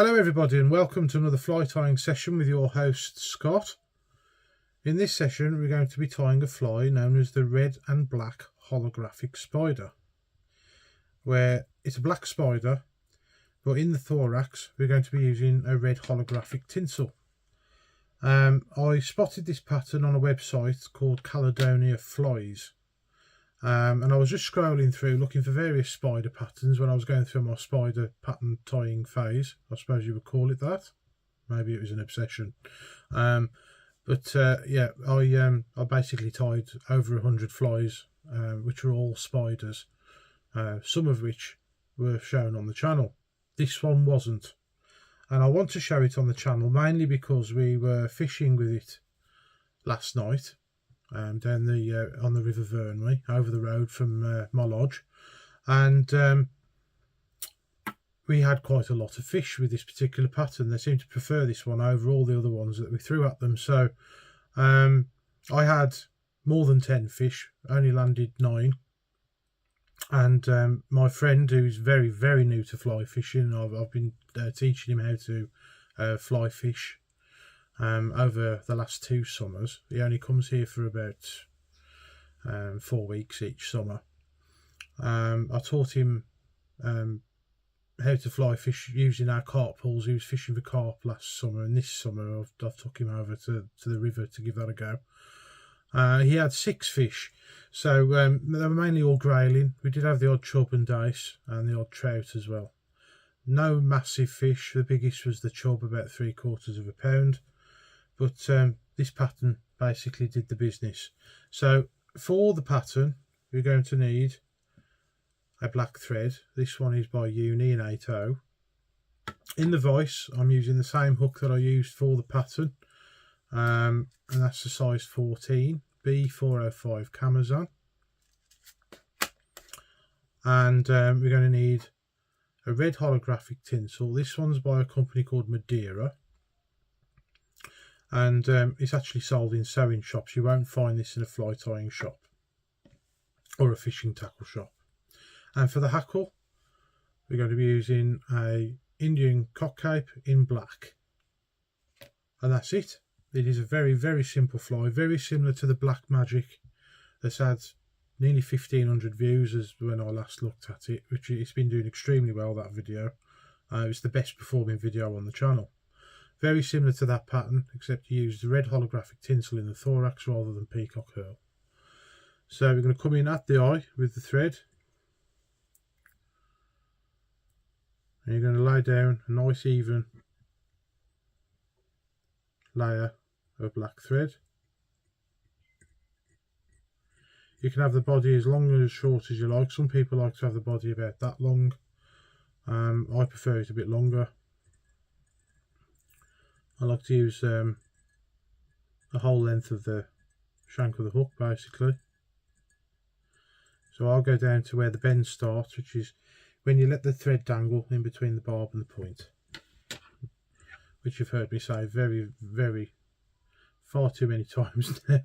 Hello everybody and welcome to another fly tying session with your host Scott. In this session we're going to be tying a fly known as the red and black holographic spider, where it's a black spider but in the thorax we're going to be using a red holographic tinsel. I spotted this pattern on a website called Caledonia Flies, and I was just scrolling through looking for various spider patterns when I was going through my spider pattern tying phase. I suppose you would call it that. Maybe it was an obsession. Yeah, I basically tied over 100 flies, which are all spiders, some of which were shown on the channel. This one wasn't, and I want to show it on the channel mainly because we were fishing with it last night down the on the River Vyrnwy over the road from my lodge, and we had quite a lot of fish with this particular pattern. They seemed to prefer this one over all the other ones that we threw at them. So I had more than 10 fish, only landed 9, and my friend, who's very new to fly fishing, I've been teaching him how to fly fish over the last 2 summers. He only comes here for about 4 weeks each summer. I taught him how to fly fish using our carp pools. He was fishing for carp last summer, and this summer I've took him over to the river to give that a go. He had 6 fish, so they were mainly all grayling. We did have the odd chub and dace and the odd trout as well. No massive fish. The biggest was the chub, about 3/4 pound. But this pattern basically did the business. So for the pattern we're going to need a black thread. This one is by Uni in 8/0. In the vise I'm using the same hook that I used for the pattern, and that's the size 14 B405 Camazon. And we're going to need a red holographic tinsel. This one's by a company called Madeira, and it's actually sold in sewing shops. You won't find this in a fly tying shop or a fishing tackle shop. And for the hackle we're going to be using a Indian cockcape in black, and that's it. It is a very simple fly, very similar to the Black Magic that's had nearly 1,500 views as when I last looked at it, which it's been doing extremely well, that video. It's the best performing video on the channel. Very similar to that pattern, except you use the red holographic tinsel in the thorax rather than peacock herl. So we're going to come in at the eye with the thread, and you're going to lay down a nice even layer of black thread. You can have the body as long or as short as you like. Some people like to have the body about that long. I prefer it a bit longer. I like to use the whole length of the shank of the hook basically. So I'll go down to where the bend starts, which is when you let the thread dangle in between the barb and the point, which you've heard me say far too many times now.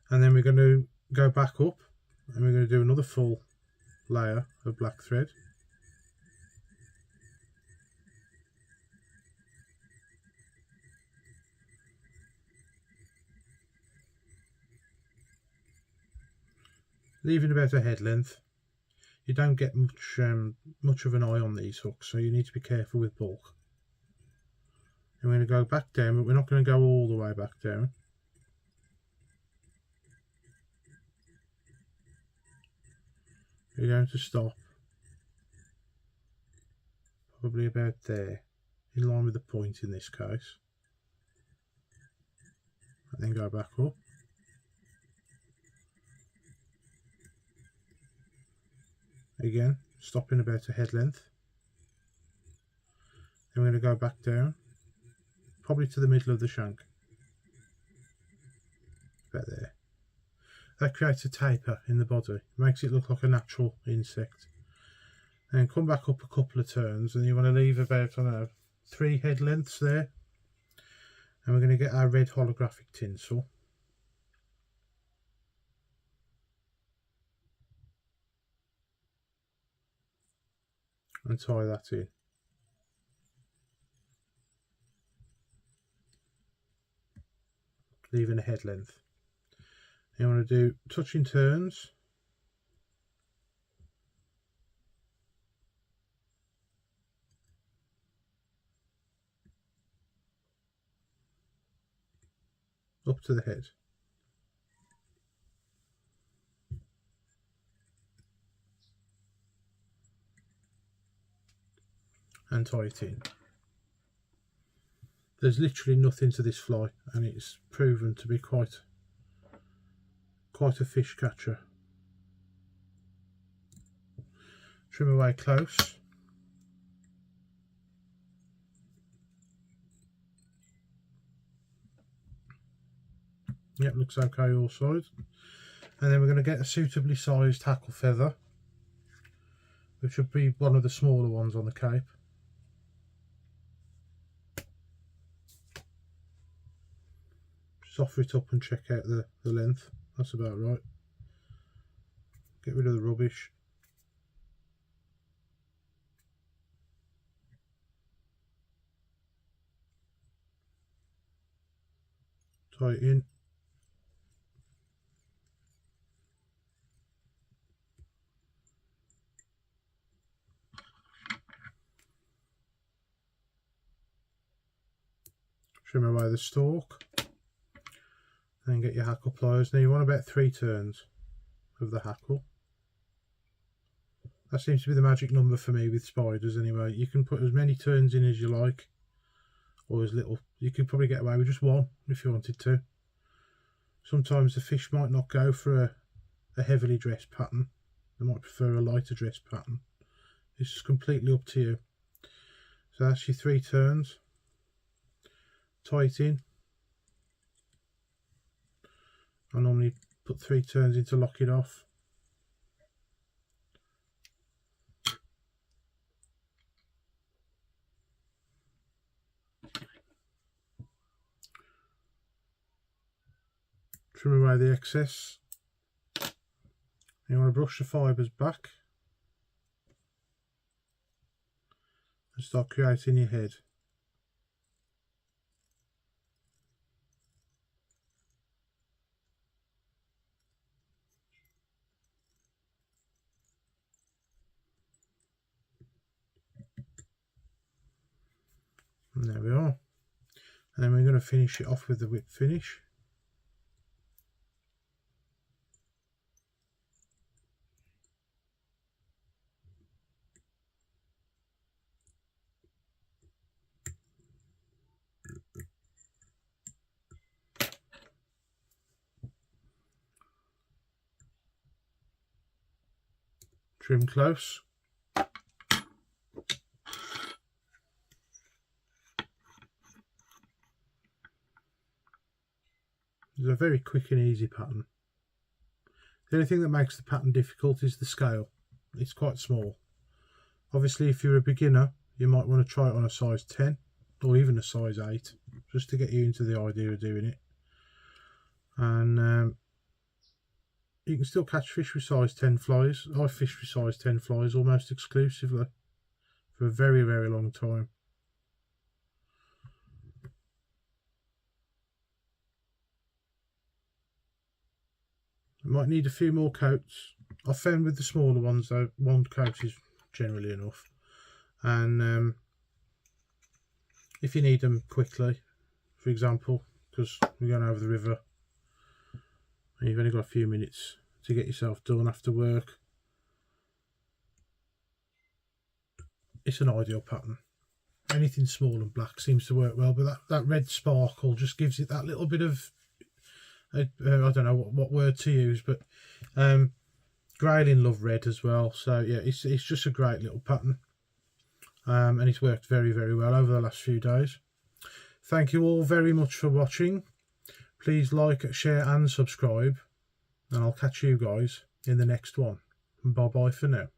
And then we're going to go back up and we're going to do another full layer of black thread. Leaving about a head length. You don't get much of an eye on these hooks, so you need to be careful with bulk. And we're going to go back down, but we're not going to go all the way back down. We're going to stop probably about there, in line with the point in this case, and then go back up. Again, stopping about a head length. Then we're going to go back down, probably to the middle of the shank, about there. That creates a taper in the body, makes it look like a natural insect. And come back up a couple of turns, and you want to leave about, I don't know, 3 head lengths there. And we're going to get our red holographic tinsel. and tie that in. Leaving a head length. You want to do touching turns. Up to the head. And tie it in. There's literally nothing to this fly, and it's proven to be quite a fish catcher. Trim away close. Yep, looks okay all sides. And then we're going to get a suitably sized hackle feather, which would be one of the smaller ones on the cape. Just offer it up and check out the length. That's about right. Get rid of the rubbish. Tie it in. Trim away the stalk. And get your hackle pliers. Now you want about 3 turns of the hackle. That seems to be the magic number for me with spiders anyway. You can put as many turns in as you like, or as little. You could probably get away with just 1 if you wanted to. Sometimes the fish might not go for a heavily dressed pattern. They might prefer a lighter dressed pattern. It's just completely up to you. So that's your 3 turns. Tie it in. I normally put 3 turns in to lock it off. Trim away the excess. You want to brush the fibres back and start creating your head. And there we are. And then we're going to finish it off with the whip finish. Trim close. It's a very quick and easy pattern. The only thing that makes the pattern difficult is the scale. It's quite small. Obviously, if you're a beginner, you might want to try it on a size 10 or even a size 8, just to get you into the idea of doing it. And you can still catch fish with size 10 flies. I fished with size 10 flies almost exclusively for a very, very long time. I might need a few more coats. I found with the smaller ones though, 1 coat is generally enough. And if you need them quickly, for example, because we're going over the river and you've only got a few minutes to get yourself done after work, it's an ideal pattern. Anything small and black seems to work well, but that red sparkle just gives it that little bit of I don't know what word to use, but grayling love red as well. So yeah, it's just a great little pattern, and it's worked very, very well over the last few days. Thank you all very much for watching. Please like, share and subscribe, and I'll catch you guys in the next one. Bye bye for now.